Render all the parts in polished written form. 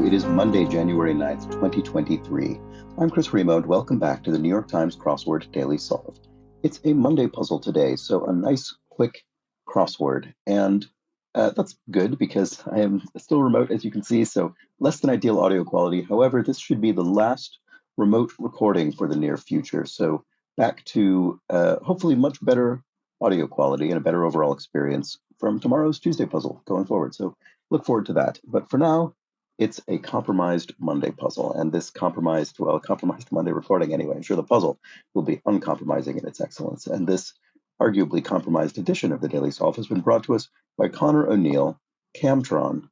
It is Monday, January 9th, 2023. I'm Chris Remo, and welcome back to the New York Times Crossword Daily Solve. It's a Monday puzzle today, so a nice, quick crossword. And that's good because I am still remote, as you can see, so less than ideal audio quality. However, this should be the last remote recording for the near future. So back to hopefully much better audio quality and a better overall experience from tomorrow's Tuesday puzzle going forward. So look forward to that. But for now, it's a compromised Monday puzzle, and this compromised Monday recording anyway. I'm sure the puzzle will be uncompromising in its excellence. And this arguably compromised edition of the Daily Solve has been brought to us by Connor O'Neill, Camtron,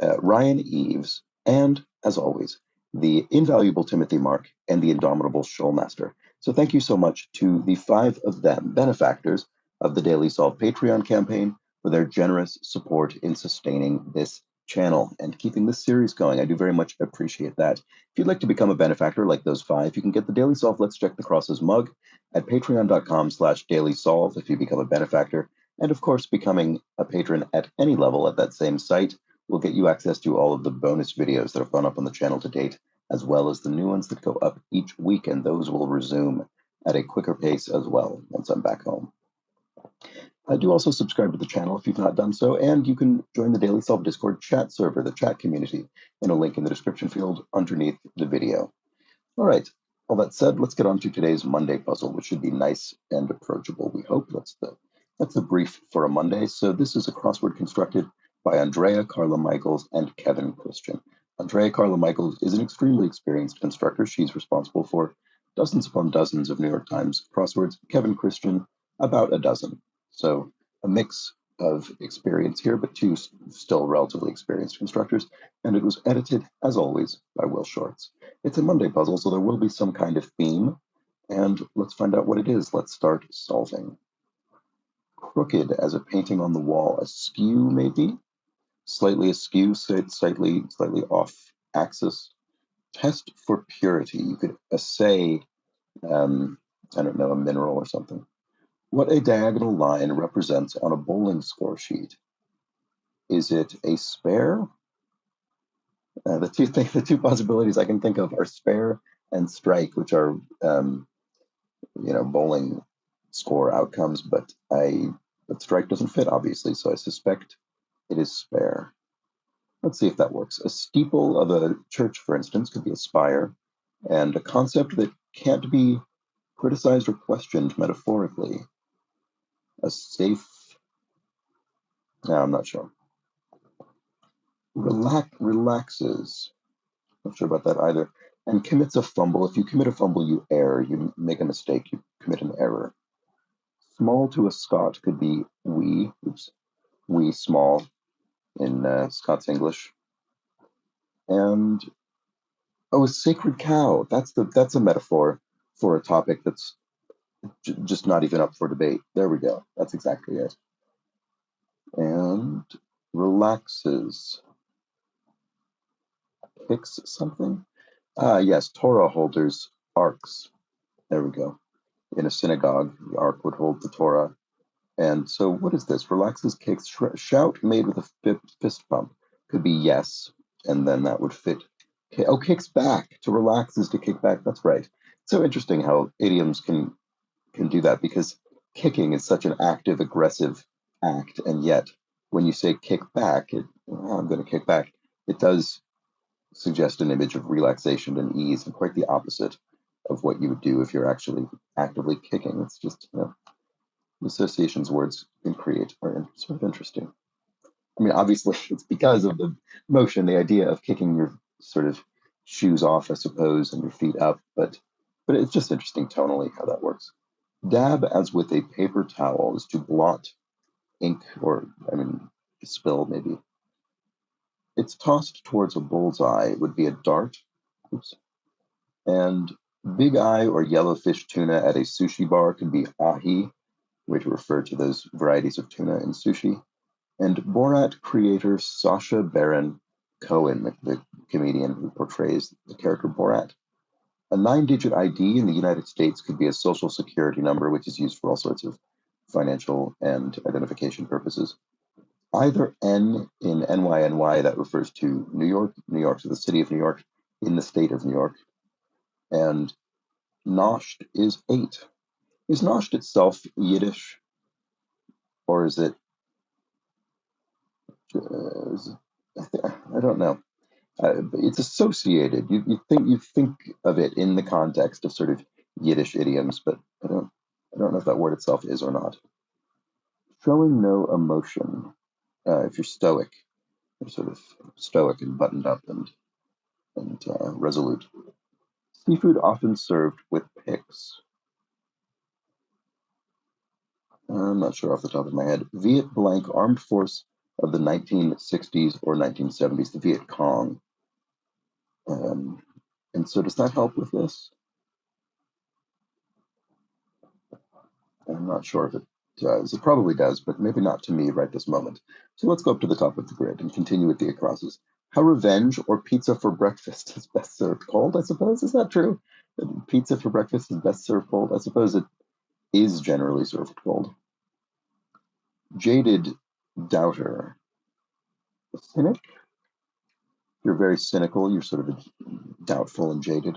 Ryan Eves, and, as always, the invaluable Timothy Mark and the indomitable Shoalmaster. So thank you so much to the 5 of them, benefactors of the Daily Solve Patreon campaign, for their generous support in sustaining this channel and keeping this series going. I do very much appreciate that. If you'd like to become a benefactor like those 5, you can get the Daily Solve Let's Check the Crosses mug at patreon.com/dailysolve if you become a benefactor. And of course, becoming a patron at any level at that same site will get you access to all of the bonus videos that have gone up on the channel to date, as well as the new ones that go up each week, and those will resume at a quicker pace as well once I'm back home. Do also subscribe to the channel if you've not done so, and you can join the Daily Solve Discord chat server, the chat community, in a link in the description field underneath the video. All right, all that said, let's get on to today's Monday puzzle, which should be nice and approachable, we hope. That's the brief for a Monday. So this is a crossword constructed by Andrea Carla Michaels and Kevin Christian. Andrea Carla Michaels is an extremely experienced constructor. She's responsible for dozens upon dozens of New York Times crosswords. Kevin Christian, about a dozen. So a mix of experience here, but 2 still relatively experienced constructors. And it was edited, as always, by Will Shorts. It's a Monday puzzle, so there will be some kind of theme. And let's find out what it is. Let's start solving. Crooked as a painting on the wall, askew maybe, slightly askew, slightly off axis. Test for purity. You could assay, I don't know, a mineral or something. What a diagonal line represents on a bowling score sheet. Is it a spare? The two possibilities I can think of are spare and strike, which are bowling score outcomes, but strike doesn't fit, obviously, so I suspect it is spare. Let's see if that works. A steeple of a church, for instance, could be a spire, and a concept that can't be criticized or questioned metaphorically. A safe... No, I'm not sure. Relaxes. Not sure about that either. And commits a fumble. If you commit a fumble, you err. You make a mistake. You commit an error. Small to a Scot could be wee. Oops. Wee small in Scots English. And a sacred cow. That's a metaphor for a topic that's just not even up for debate. There we go. That's exactly it. And relaxes. Kicks something? Yes, Torah holders, arks. There we go. In a synagogue, the ark would hold the Torah. And so what is this? Relaxes, kicks, shout made with a fist pump. Could be yes, and then that would fit. Oh, kicks back. To relax is to kick back. That's right. It's so interesting how idioms can do that, because kicking is such an active, aggressive act, and yet when you say kick back, I'm going to kick back, it does suggest an image of relaxation and ease, and quite the opposite of what you would do if you're actually actively kicking. It's just, the associations words can create are sort of interesting. I mean, obviously, it's because of the motion, the idea of kicking your sort of shoes off, I suppose, and your feet up, but it's just interesting tonally how that works. Dab as with a paper towel is to blot ink, or, spill maybe. It's tossed towards a bullseye would be a dart. Oops. And big eye or yellowfish tuna at a sushi bar could be ahi, way to refer to those varieties of tuna in sushi. And Borat creator Sacha Baron Cohen, the comedian who portrays the character Borat. A 9-digit ID in the United States could be a social security number, which is used for all sorts of financial and identification purposes. Either N in NYNY, that refers to New York, New York, to the city of New York, in the state of New York, and Nosht is 8. Is Nosht itself Yiddish, or is it? Is I don't know. It's associated. You think of it in the context of sort of Yiddish idioms, but I don't know if that word itself is or not. Showing no emotion. If you're stoic, you're sort of stoic and buttoned up and resolute. Seafood often served with picks. I'm not sure off the top of my head. Viet blank armed force of the 1960s or 1970s, the Viet Cong. Um, and so does that help with this? I'm not sure if it does. It probably does, but maybe not to me right this moment. So let's go up to the top of the grid and continue with the acrosses. How revenge or pizza for breakfast is best served cold, I suppose. Is that true? Pizza for breakfast is best served cold? I suppose it is generally served cold. Jaded doubter. Cynic? You're very cynical. You're sort of doubtful and jaded.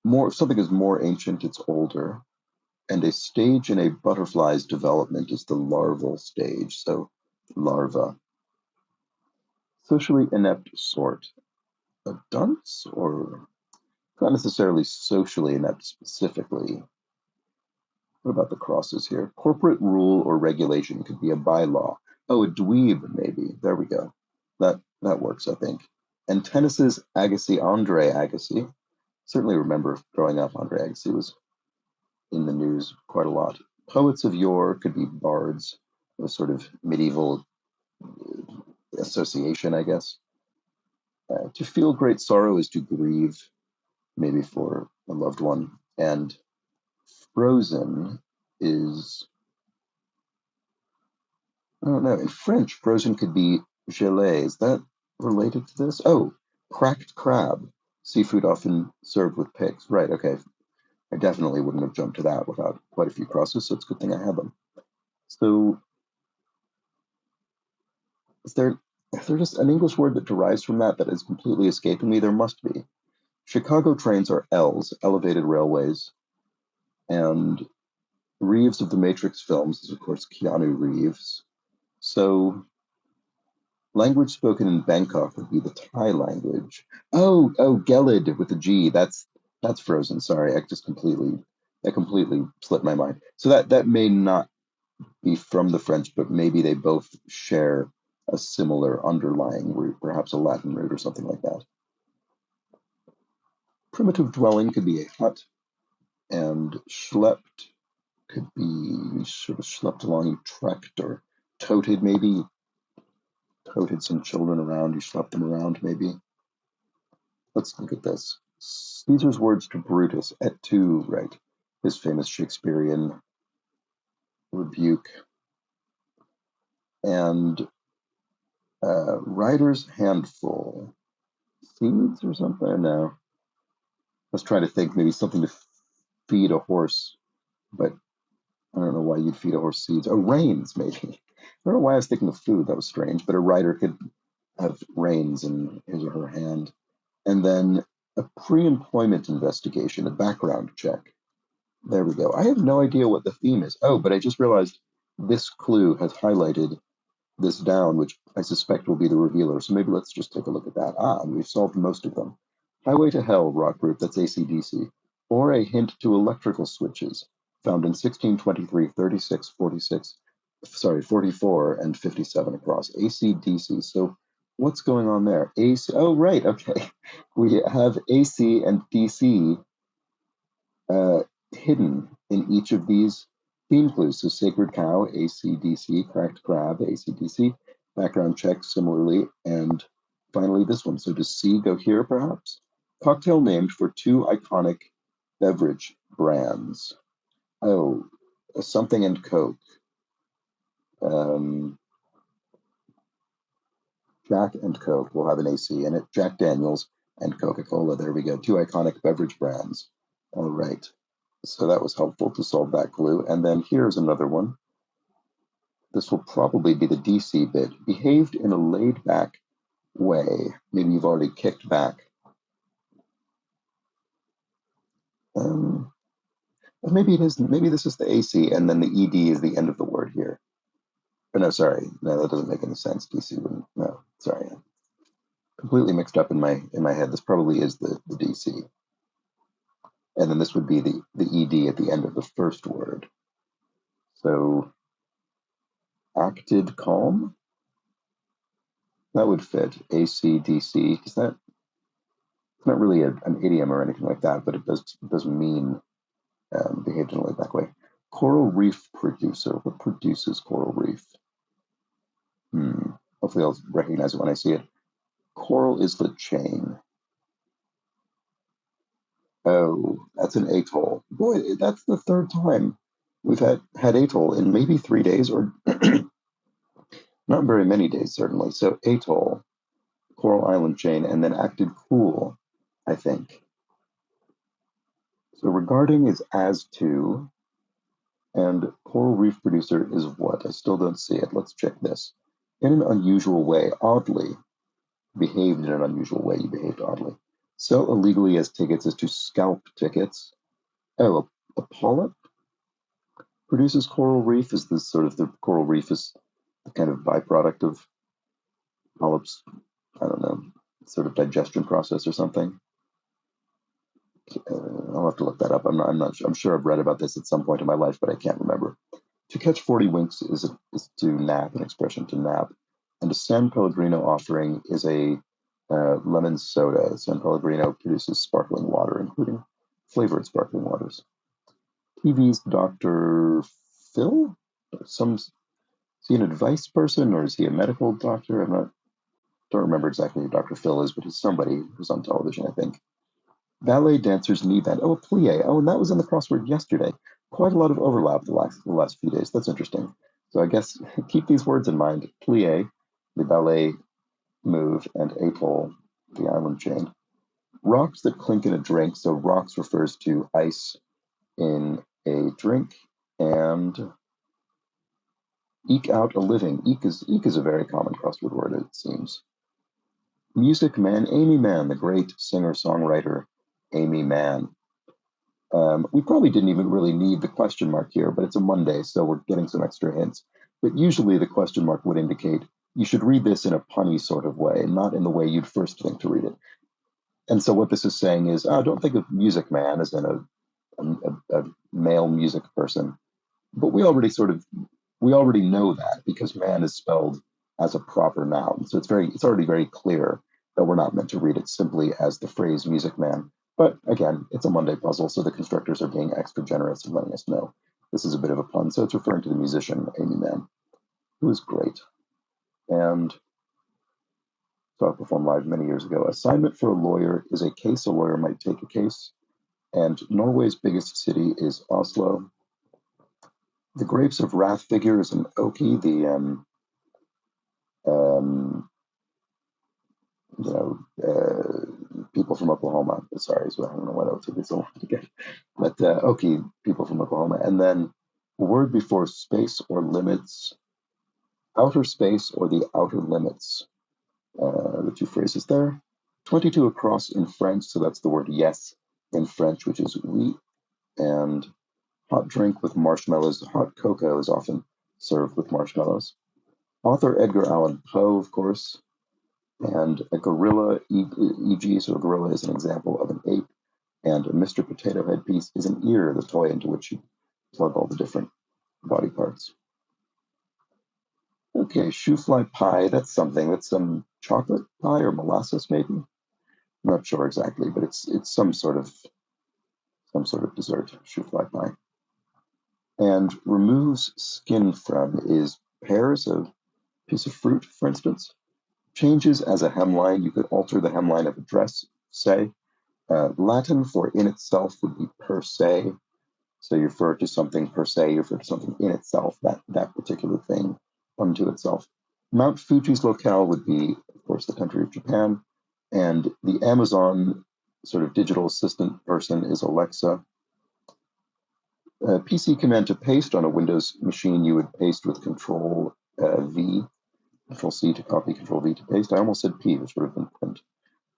More, if something is more ancient, it's older. And a stage in a butterfly's development is the larval stage. So larva. Socially inept sort. A dunce, or not necessarily socially inept specifically? What about the crosses here? Corporate rule or regulation could be a bylaw. Oh, a dweeb, maybe. There we go. That works, I think. And Tennis's Agassi, Andre Agassi. Certainly remember growing up, Andre Agassi was in the news quite a lot. Poets of yore could be bards, a sort of medieval association, I guess. To feel great sorrow is to grieve, maybe for a loved one. And frozen is, I don't know, in French, frozen could be gelée. Is that related to this? Oh, cracked crab. Seafood often served with pigs. Right, okay. I definitely wouldn't have jumped to that without quite a few crosses, so it's a good thing I had them. So is there just an English word that derives from that is completely escaping me? There must be. Chicago trains are L's, elevated railways, and Reeves of the Matrix films is, of course, Keanu Reeves. So language spoken in Bangkok would be the Thai language. Oh, Gelid with a G. That's frozen. Sorry, that completely slipped my mind. So that may not be from the French, but maybe they both share a similar underlying root, perhaps a Latin root or something like that. Primitive dwelling could be a hut, and schlepped could be sort of schlepped along, you trekked or toted, maybe. Toted some children around, you schlepped them around, maybe. Let's look at this. Caesar's words to Brutus, et tu, right? His famous Shakespearean rebuke. And writer's handful. Seeds or something? No. I was trying to think maybe something to feed a horse, but I don't know why you'd feed a horse seeds. Oh, reins, maybe. I don't know why I was thinking of food. That was strange. But a writer could have reins in his or her hand. And then a pre-employment investigation, a background check. There we go. I have no idea what the theme is. Oh, but I just realized this clue has highlighted this down, which I suspect will be the revealer. So maybe let's just take a look at that. We've solved most of them. Highway to Hell rock group, that's AC/DC, or a hint to electrical switches, found in 1623, 36, 46, sorry, 44, and 57 across. AC/DC. So what's going on there? AC. Oh, right. Okay. We have AC and DC uh, hidden in each of these theme clues. So Sacred Cow, AC/DC, Cracked Crab, AC/DC, Background Check, similarly, and finally this one. So does C go here, perhaps? Cocktail named for two iconic beverage brands. Oh, something and Coke. Um, Jack and Coke will have an AC in it. Jack Daniels and Coca-Cola. There we go. Two iconic beverage brands. All right. So that was helpful to solve that clue. And then here's another one. This will probably be the DC bit. Behaved in a laid-back way. Maybe you've already kicked back. Maybe it is. Maybe this is the AC, and then the ED is the end of the word here. But no, sorry, no, that doesn't make any sense. DC wouldn't. No, sorry, I'm completely mixed up in my head. This probably is the DC, and then this would be the ED at the end of the first word. So acted calm. That would fit. AC, DC. Is that? It's not really an idiom or anything like that, but it does mean behaved in a laid back way. Coral reef producer. What produces coral reef? Hopefully I'll recognize it when I see it. Coral is the chain. Oh, that's an atoll. Boy, that's the third time we've had atoll in maybe 3 days, or not very many days, certainly. So atoll, coral island chain, and then acted cool, I think. So regarding is as to, and coral reef producer is what? I still don't see it. Let's check this. In an unusual way, oddly, behaved in an unusual way, you behaved oddly. So illegally as tickets as to scalp tickets. Oh, a polyp produces coral reef. Is this sort of the coral reef is the kind of byproduct of polyps? I don't know, sort of digestion process or something. I'll have to look that up. I'm not sure. I'm sure I've read about this at some point in my life, but I can't remember. To catch 40 winks is to nap, an expression to nap. And a San Pellegrino offering is a lemon soda. San Pellegrino produces sparkling water, including flavored sparkling waters. TV's Dr. Phil? Is he an advice person or is he a medical doctor? Don't remember exactly who Dr. Phil is, but he's somebody who's on television, I think. Ballet dancers knee bend. Oh, a plie. Oh, and that was in the crossword yesterday. Quite a lot of overlap the last few days. That's interesting. So I guess keep these words in mind. Plie, the ballet move, and atoll, the island chain. Rocks that clink in a drink. So rocks refers to ice in a drink. And eke out a living. Eke is a very common crossword word, it seems. Music Man, Amy Mann, the great singer-songwriter Amy Mann. We probably didn't even really need the question mark here, but it's a Monday, so we're getting some extra hints. But usually the question mark would indicate you should read this in a punny sort of way, not in the way you'd first think to read it. And so what this is saying is, don't think of Music Man as in a male music person. But we already know that because man is spelled as a proper noun. So it's already very clear that we're not meant to read it simply as the phrase music man. But again, it's a Monday puzzle, so the constructors are being extra generous and letting us know this is a bit of a pun. So it's referring to the musician Amy Mann, who is great. And saw it perform live many years ago. Assignment for a lawyer is a case a lawyer might take a case. And Norway's biggest city is Oslo. The Grapes of Wrath figure is an Oki, the people from Oklahoma. Sorry, so I don't know why that took me so long to get. But Oki, people from Oklahoma. And then a word before space or limits, outer space or the outer limits. The two phrases there. 22 across in French, so that's the word yes in French, which is oui. And hot drink with marshmallows. Hot cocoa is often served with marshmallows. Author Edgar Allan Poe, of course, and a gorilla, e.g., so a gorilla is an example of an ape, and a Mr. Potato Head piece is an ear, the toy into which you plug all the different body parts. Okay, shoe fly pie, that's something. That's some chocolate pie or molasses, maybe? I'm not sure exactly, but it's some sort of dessert, shoe fly pie. And removes skin from is pears, a piece of fruit, for instance. Changes as a hemline. You could alter the hemline of a dress, say. Latin for in itself would be per se. So you refer to something per se, you refer to something in itself, that particular thing unto itself. Mount Fuji's locale would be, of course, the country of Japan. And the Amazon sort of digital assistant person is Alexa. PC command to paste on a Windows machine, you would paste with Control V, Control C to copy, Control V to paste. I almost said P, which would have been print.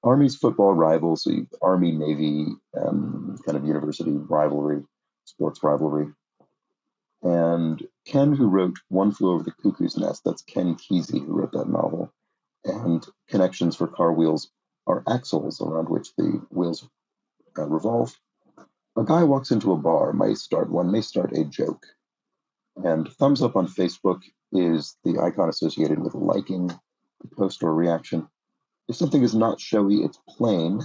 Army's football rival, so Army Navy kind of university rivalry, sports rivalry. And Ken, who wrote One Flew Over the Cuckoo's Nest, that's Ken Kesey who wrote that novel. And connections for car wheels are axles around which the wheels revolve. A guy walks into a bar, one may start a joke. And thumbs up on Facebook is the icon associated with liking the post or reaction. If something is not showy, it's plain.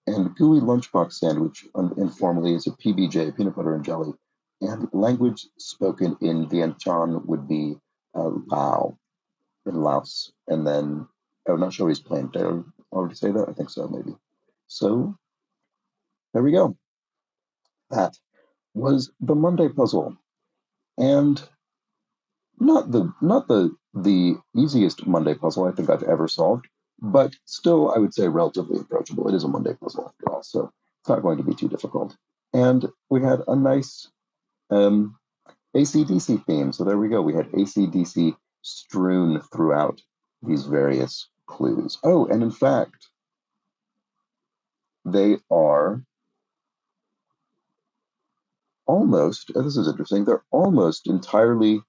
And gooey lunchbox sandwich informally is a PBJ, peanut butter and jelly. And language spoken in Vientiane would be Lao, in Laos. And then, oh, not showy is plain. Did I already say that? I think so, maybe. So there we go. That was the Monday puzzle. And not the easiest Monday puzzle I think I've ever solved, but still I would say relatively approachable. It is a Monday puzzle after all, so it's not going to be too difficult. And we had a nice um, AC/DC theme. So there we go. We had AC/DC strewn throughout these various clues. Oh, and in fact, they are almost, oh, this is interesting, they're almost entirely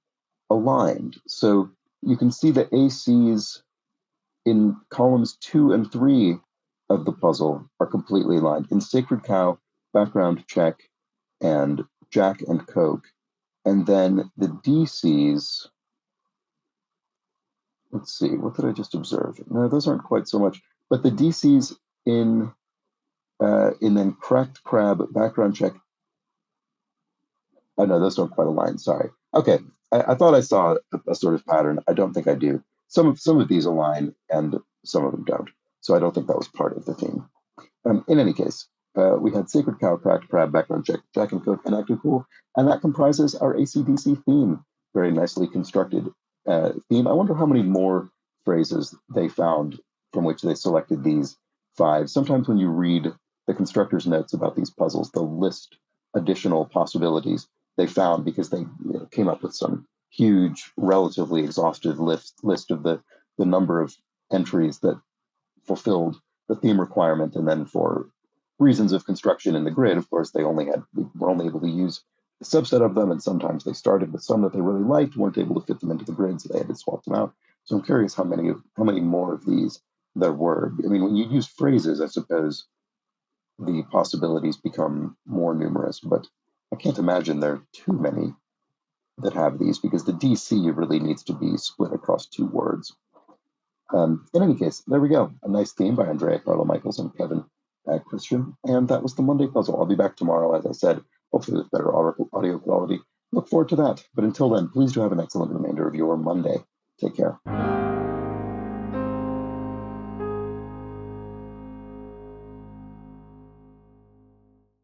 aligned. So you can see the ACs in columns 2 and 3 of the puzzle are completely aligned. In Sacred Cow, background check, and Jack and Coke. And then the DCs, let's see, what did I just observe? No, those aren't quite so much. But the DCs in then Cracked Crab, background check. Oh no, those don't quite align. Sorry. Okay, I thought I saw a sort of pattern. I don't think I do. Some of these align, and some of them don't. So I don't think that was part of the theme. In any case, we had Sacred Cow, Cracked Crab, Background Check, Jack and Coke, and Acting Cool, and that comprises our AC/DC theme. Very nicely constructed theme. I wonder how many more phrases they found from which they selected these five. Sometimes when you read the constructor's notes about these puzzles, they'll list additional possibilities they found because they came up with some huge, relatively exhaustive list of the number of entries that fulfilled the theme requirement, and then for reasons of construction in the grid, of course, they were only able to use a subset of them, and sometimes they started with some that they really liked, weren't able to fit them into the grid, so they had to swap them out. So I'm curious how many more of these there were. I mean, when you use phrases, I suppose the possibilities become more numerous, but I can't imagine there are too many that have these because the DC really needs to be split across 2 words. In any case, there we go. A nice theme by Andrea Carlo Michaels and Kevin Christian. And that was the Monday puzzle. I'll be back tomorrow, as I said, hopefully with better audio quality. Look forward to that. But until then, please do have an excellent remainder of your Monday. Take care.